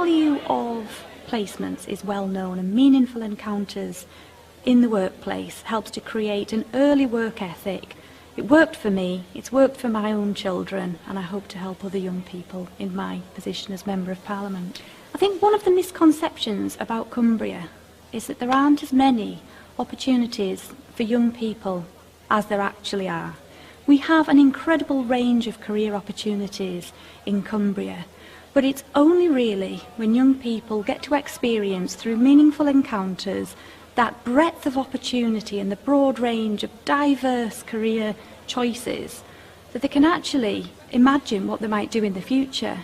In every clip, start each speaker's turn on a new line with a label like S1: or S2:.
S1: value of placements is well known, and meaningful encounters in the workplace helps to create an early work ethic. It worked for me, it's worked for my own children, and I hope to help other young people in my position as Member of Parliament. I think one of the misconceptions about Cumbria is that there aren't as many opportunities for young people as there actually are. We have an incredible range of career opportunities in Cumbria, but it's only really when young people get to experience through meaningful encounters that breadth of opportunity and the broad range of diverse career choices that they can actually imagine what they might do in the future.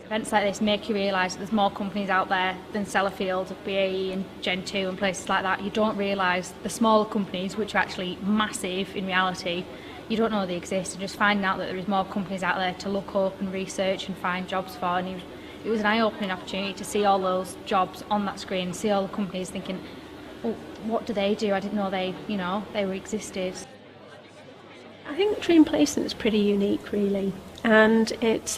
S2: Events like this make you realise that there's more companies out there than Sellafield, BAE and Gen 2 and places like that. You don't realise the smaller companies, which are actually massive in reality, you don't know they exist, and just finding out that there is more companies out there to look up and research and find jobs for. And it was an eye-opening opportunity to see all those jobs on that screen, see all the companies thinking, well, what do they do? I didn't know they existed.
S3: I think Dream Placement is pretty unique, really, and it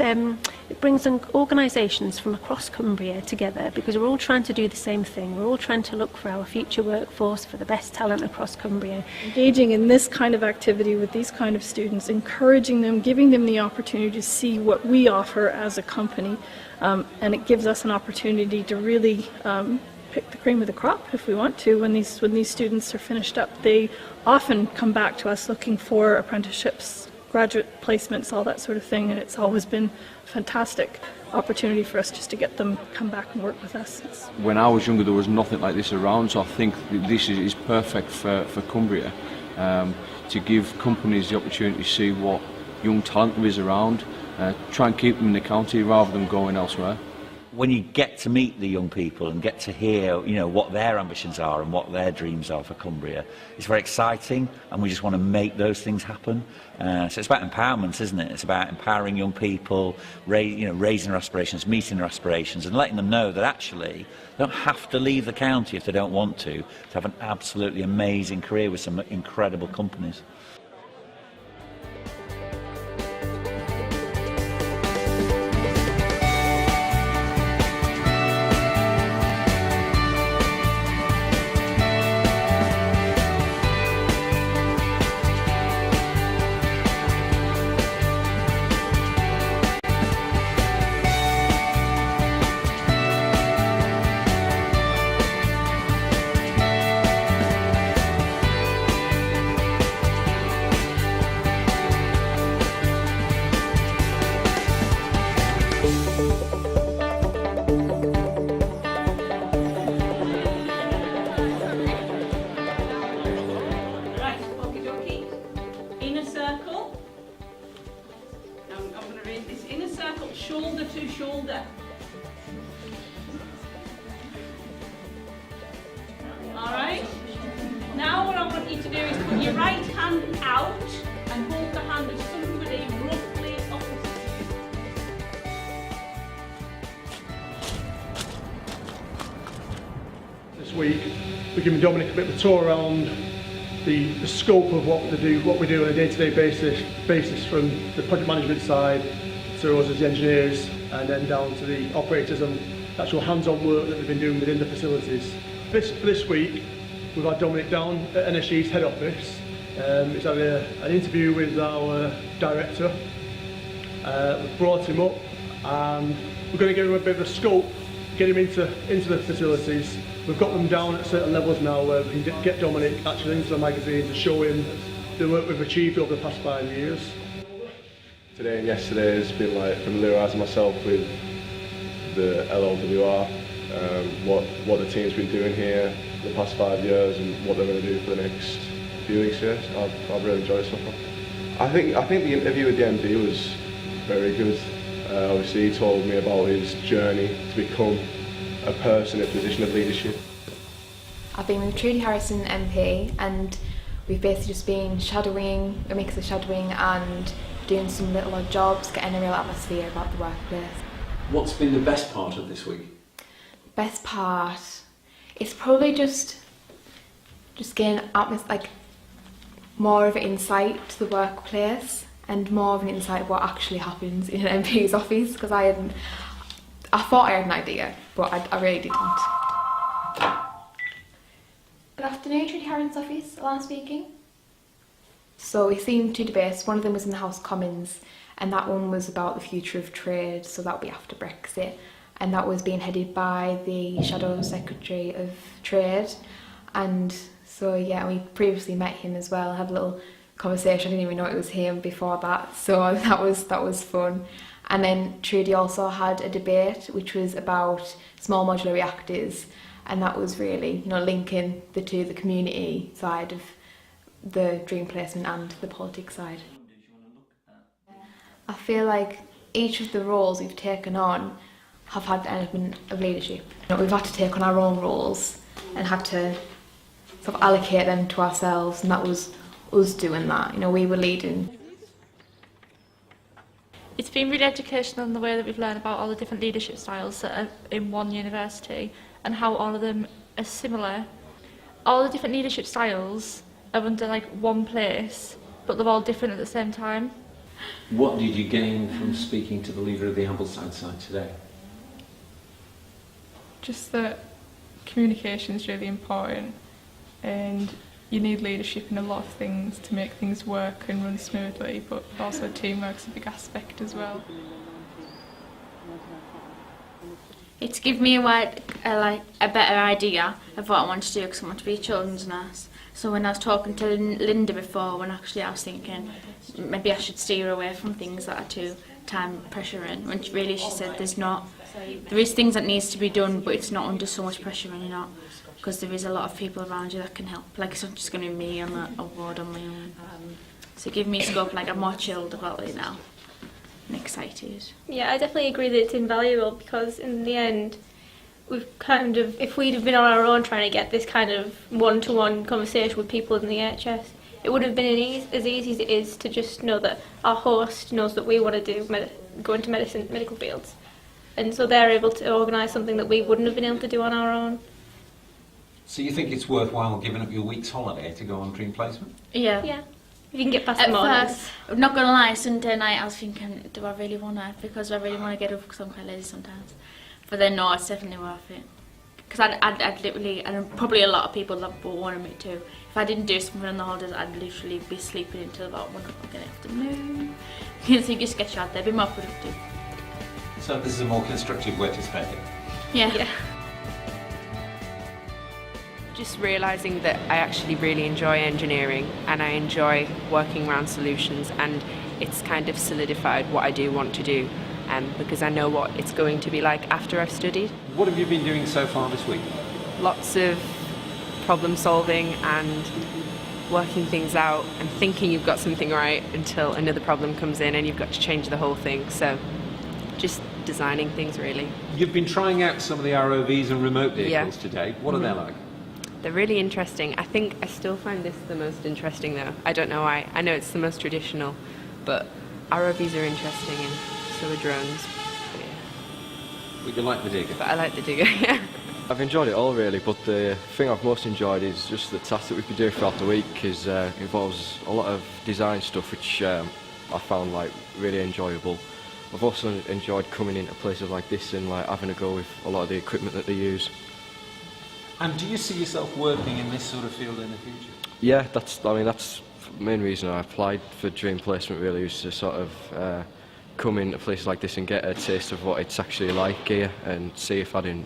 S3: brings organisations from across Cumbria together because we're all trying to do the same thing. We're all trying to look for our future workforce, for the best talent across Cumbria.
S4: Engaging in this kind of activity with these kind of students, encouraging them, giving them the opportunity to see what we offer as a company, and it gives us an opportunity to really pick the cream of the crop if we want to. When these students are finished up, they often come back to us looking for apprenticeships, graduate placements, all that sort of thing, and it's always been a fantastic opportunity for us just to get them come back and work with us.
S5: When I was younger there was nothing like this around, so I think this is perfect for Cumbria, to give companies the opportunity to see what young talent there is around, try and keep them in the county rather than going elsewhere.
S6: When you get to meet the young people and get to hear, what their ambitions are and what their dreams are for Cumbria, it's very exciting, and we just want to make those things happen. So it's about empowerment, isn't it? It's about empowering young people, raising their aspirations, meeting their aspirations, and letting them know that actually they don't have to leave the county if they don't want to have an absolutely amazing career with some incredible companies.
S7: Shoulder to shoulder. Alright? Now what I want you to do is put your right hand out and hold the hand of somebody roughly opposite you.
S8: This week we're giving Dominic a bit of a tour around the scope of what we do on a day-to-day basis from the project management side to us as the engineers, and then down to the operators and actual hands-on work that we've been doing within the facilities. For this week, we've had Dominic down at NSG's head office. He's had an interview with our director. We've brought him up, and we're going to give him a bit of a scope, get him into the facilities. We've got them down at certain levels now where we can get Dominic actually into the magazines and show him the work we've achieved over the past 5 years.
S9: Today and yesterday has been like familiarising myself with the LLWR, what the team's been doing here the past 5 years and what they're going to do for the next few weeks here. So I've really enjoyed it so far. I think the interview with the MD was very good. Obviously he told me about his journey to become a person in a position of leadership.
S10: I've been with Trudy Harrison MP, and we've basically just been shadowing, a mix of shadowing and doing some little odd jobs, getting a real atmosphere about the workplace.
S11: What's been the best part of this week?
S10: Best part, it's probably just getting more of an insight to the workplace and more of an insight of what actually happens in an MP's office, because I thought I had an idea, but I really didn't. Good afternoon, Trudy Harrison's office, Alana speaking. So we seen 2 debates, one of them was in the House of Commons, and that one was about the future of trade, so that would be after Brexit, and that was being headed by the Shadow Secretary of Trade, and so yeah, we previously met him as well, had a little conversation. I didn't even know it was him before that, so that was fun. And then Trudy also had a debate which was about small modular reactors, and that was really, you know, linking the two, the community side of the dream placement and the politics side. I feel like each of the roles we've taken on have had an element of leadership. You know, we've had to take on our own roles and had to sort of allocate them to ourselves, and that was us doing that. You know, we were leading.
S12: It's been really educational in the way that we've learned about all the different leadership styles that are in one university and how all of them are similar. All the different leadership styles are under like one place, but they're all different at the same time.
S11: What did you gain from speaking to the leader of the Ambleside side today?
S13: Just that communication is really important, and you need leadership in a lot of things to make things work and run smoothly, but also teamwork's a big aspect as well.
S14: It's given me a better idea of what I want to do, because I want to be a children's nurse. So when I was talking to Linda before, when actually I was thinking maybe I should steer away from things that are too time pressuring, when really she said there is things that needs to be done, but it's not under so much pressure, and you're not, because there is a lot of people around you that can help. Like, it's not just going to be me on a ward on my own. So give me scope, like I'm more chilled about it now and excited.
S15: Yeah, I definitely agree that it's invaluable, because in the end, we've kind of, if we'd have been on our own trying to get this kind of one-to-one conversation with people in the NHS, it would have been as easy as it is to just know that our host knows that we want to go into medical fields. And so they're able to organise something that we wouldn't have been able to do on our own.
S11: So you think it's worthwhile giving up your week's holiday to go on dream placement?
S14: Yeah.
S15: Yeah. If you can get past
S14: At
S15: the morning.
S14: first, I'm not going to lie, Sunday night I was thinking, do I really want to? Because I really want to get up, because I'm quite lazy sometimes. But then no, it's definitely worth it. Because I'd literally, and probably a lot of people that wanted me to, if I didn't do something on the holidays, I'd literally be sleeping until about 1 o'clock in the afternoon. So you just get you out there, be more productive.
S11: So this is a more constructive way to spend it?
S14: Yeah.
S16: Just realising that I actually really enjoy engineering, and I enjoy working around solutions, and it's kind of solidified what I do want to do, because I know what it's going to be like after I've studied.
S11: What have you been doing so far this week?
S16: Lots of problem solving and working things out and thinking you've got something right until another problem comes in and you've got to change the whole thing. So just designing things, really.
S11: You've been trying out some of the ROVs and remote vehicles today. What are they like?
S16: They're really interesting. I think I still find this the most interesting though. I don't know why. I know it's the most traditional, but ROVs are interesting and so are drones. But, yeah.
S11: But you like the digger?
S16: But I like the digger, yeah.
S17: I've enjoyed it all really, but the thing I've most enjoyed is just the tasks that we've been doing throughout the week, because it involves a lot of design stuff which I found like really enjoyable. I've also enjoyed coming into places like this and like having a go with a lot of the equipment that they use.
S11: And do you see yourself working in this sort of field in the future?
S17: Yeah, that's the main reason I applied for dream placement really, was to sort of come into places like this and get a taste of what it's actually like here and see if I'd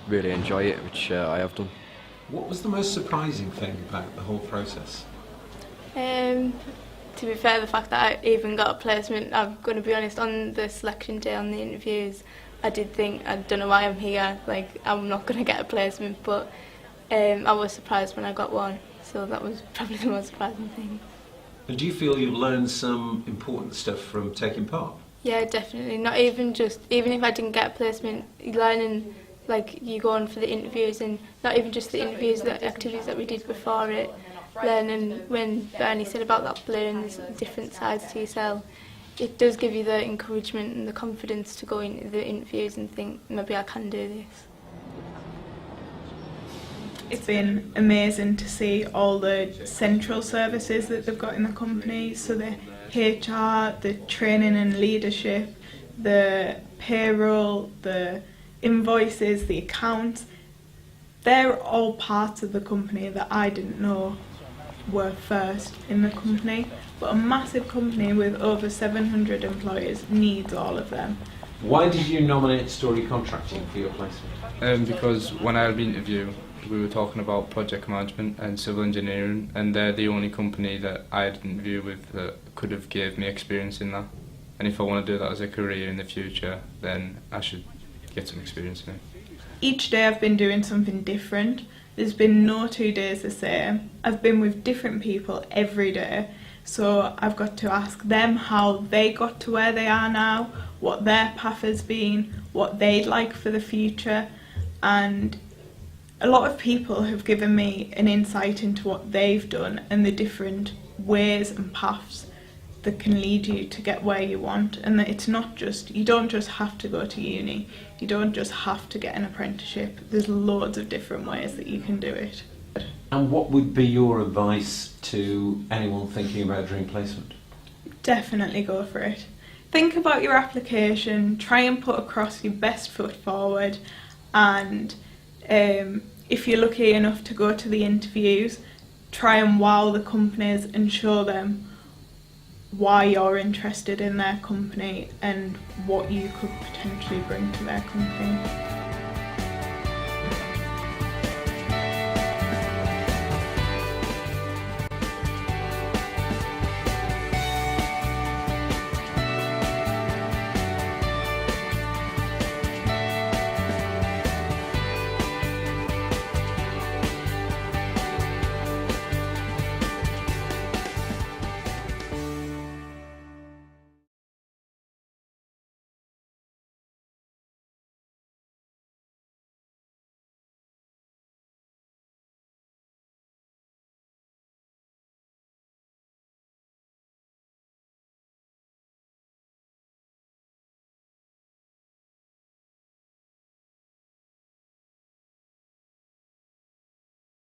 S17: really enjoy it, which I have done.
S11: What was the most surprising thing about the whole process?
S18: To be fair, the fact that I even got a placement, I'm going to be honest, on the selection day, on the interviews, I did think, I don't know why I'm here, like I'm not going to get a placement, but I was surprised when I got one, so that was probably the most surprising thing.
S11: And do you feel you've learned some important stuff from taking part?
S18: Yeah, definitely. Not even if I didn't get a placement, learning, like you go on for the interviews, and not even just the interviews, the activities that we did before it, learning when Bernie said about that balloon, there's different sides to yourself. It does give you the encouragement and the confidence to go into the interviews and think, maybe I can do this.
S19: It's been amazing to see all the central services that they've got in the company, so the HR, the training and leadership, the
S13: payroll, the invoices, the accounts, they're all parts of the company that I didn't know were first in the company. But a massive company with over 700 employees needs all of them.
S11: Why did you nominate Story Contracting for your placement?
S20: Because when I had the interview, we were talking about project management and civil engineering, and they're the only company that I had an interview with that could have gave me experience in that. And if I want to do that as a career in the future, then I should get some experience in it.
S13: Each day I've been doing something different. There's been no 2 days the same. I've been with different people every day, so I've got to ask them how they got to where they are now, what their path has been, what they'd like for the future, and a lot of people have given me an insight into what they've done and the different ways and paths that can lead you to get where you want, and that it's not just, you don't just have to go to uni, you don't just have to get an apprenticeship. There's loads of different ways that you can do it.
S11: And what would be your advice to anyone thinking about dream placement?
S13: Definitely go for it. Think about your application, try and put across your best foot forward, and if you're lucky enough to go to the interviews, try and wow the companies and show them why you're interested in their company and what you could potentially bring to their company.